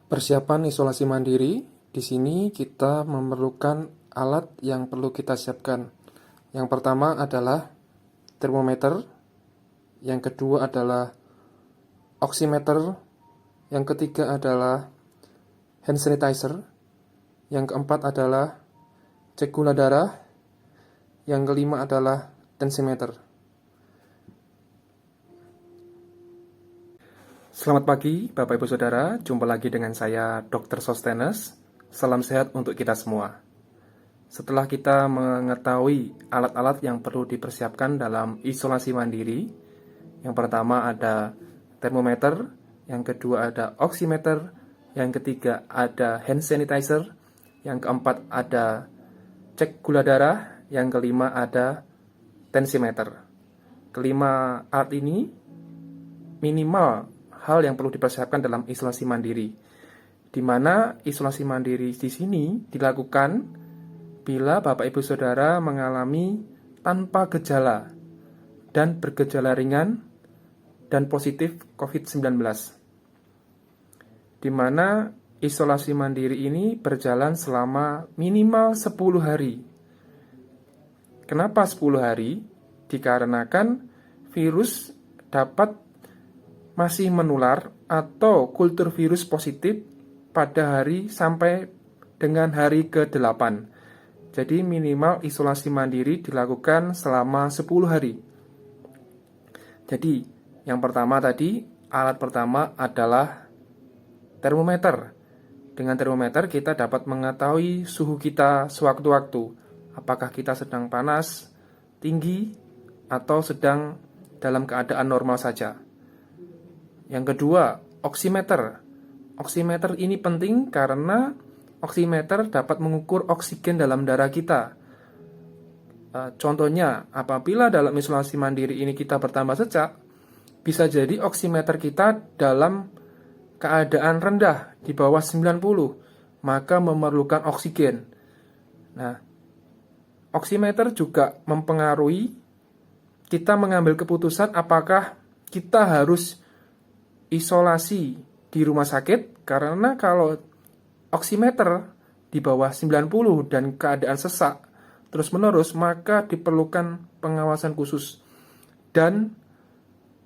Persiapan isolasi mandiri, di sini kita memerlukan alat yang perlu kita siapkan. Yang pertama adalah termometer, yang kedua adalah oximeter, yang ketiga adalah hand sanitizer, yang keempat adalah cek gula darah, yang kelima adalah tensimeter. Selamat pagi, Bapak Ibu Saudara. Jumpa lagi dengan saya, Dr. Sostenes. Salam sehat untuk kita semua. Setelah kita mengetahui alat-alat yang perlu dipersiapkan dalam isolasi mandiri, yang pertama ada termometer, yang kedua ada oximeter, yang ketiga ada hand sanitizer, yang keempat ada cek gula darah, yang kelima ada tensimeter. Kelima alat ini minimal hal yang perlu dipersiapkan dalam isolasi mandiri, di mana isolasi mandiri di sini dilakukan bila Bapak Ibu Saudara mengalami tanpa gejala dan bergejala ringan dan positif COVID-19, di mana isolasi mandiri ini berjalan selama minimal 10 hari. Kenapa 10 hari? Dikarenakan virus dapat masih menular atau kultur virus positif pada hari sampai dengan hari ke-8. Jadi minimal isolasi mandiri dilakukan selama 10 hari. Jadi yang pertama tadi, alat pertama adalah termometer. Dengan termometer kita dapat mengetahui suhu kita sewaktu-waktu. Apakah kita sedang panas, tinggi, atau sedang dalam keadaan normal saja. Yang kedua, oximeter. Oximeter ini penting karena oximeter dapat mengukur oksigen dalam darah kita. Contohnya, apabila dalam isolasi mandiri ini kita bertambah sesak, bisa jadi oximeter kita dalam keadaan rendah, di bawah 90, maka memerlukan oksigen. Nah, oximeter juga mempengaruhi kita mengambil keputusan apakah kita harus isolasi di rumah sakit, karena kalau oximeter di bawah 90 dan keadaan sesak terus-menerus, maka diperlukan pengawasan khusus dan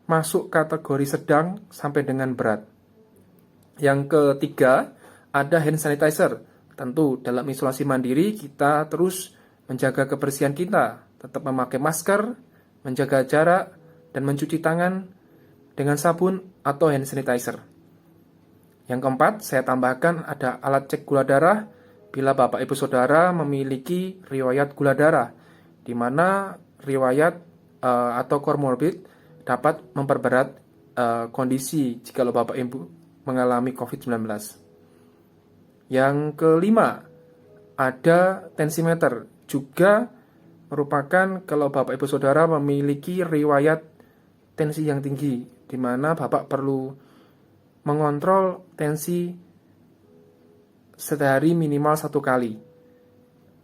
masuk kategori sedang sampai dengan berat. Yang ketiga, ada hand sanitizer. Tentu dalam isolasi mandiri kita terus menjaga kebersihan kita, tetap memakai masker, menjaga jarak, dan mencuci tangan dengan sabun atau hand sanitizer. Yang keempat, saya tambahkan ada alat cek gula darah bila Bapak Ibu Saudara memiliki riwayat gula darah, di mana riwayat atau comorbid dapat memperberat kondisi jika Bapak Ibu mengalami COVID-19. Yang kelima, ada tensimeter, juga merupakan kalau Bapak Ibu Saudara memiliki riwayat tensi yang tinggi, di mana Bapak perlu mengontrol tensi sehari minimal 1 kali.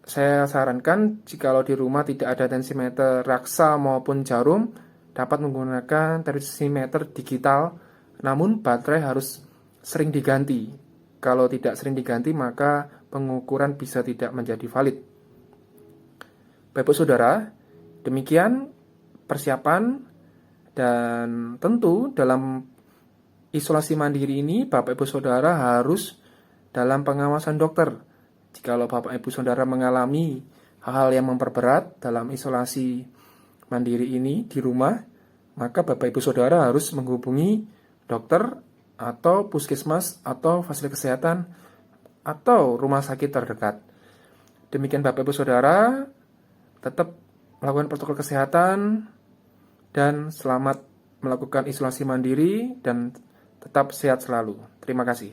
Saya sarankan jikalau di rumah tidak ada tensimeter raksa maupun jarum, dapat menggunakan tensimeter digital, namun baterai harus sering diganti. Kalau tidak sering diganti, maka pengukuran bisa tidak menjadi valid. Bapak Saudara, demikian persiapan. Dan tentu dalam isolasi mandiri ini Bapak Ibu Saudara harus dalam pengawasan dokter. Jikalau Bapak Ibu Saudara mengalami hal-hal yang memperberat dalam isolasi mandiri ini di rumah, maka Bapak Ibu Saudara harus menghubungi dokter atau puskesmas atau fasilitas kesehatan atau rumah sakit terdekat. Demikian Bapak Ibu Saudara, tetap melakukan protokol kesehatan dan selamat melakukan isolasi mandiri dan tetap sehat selalu. Terima kasih.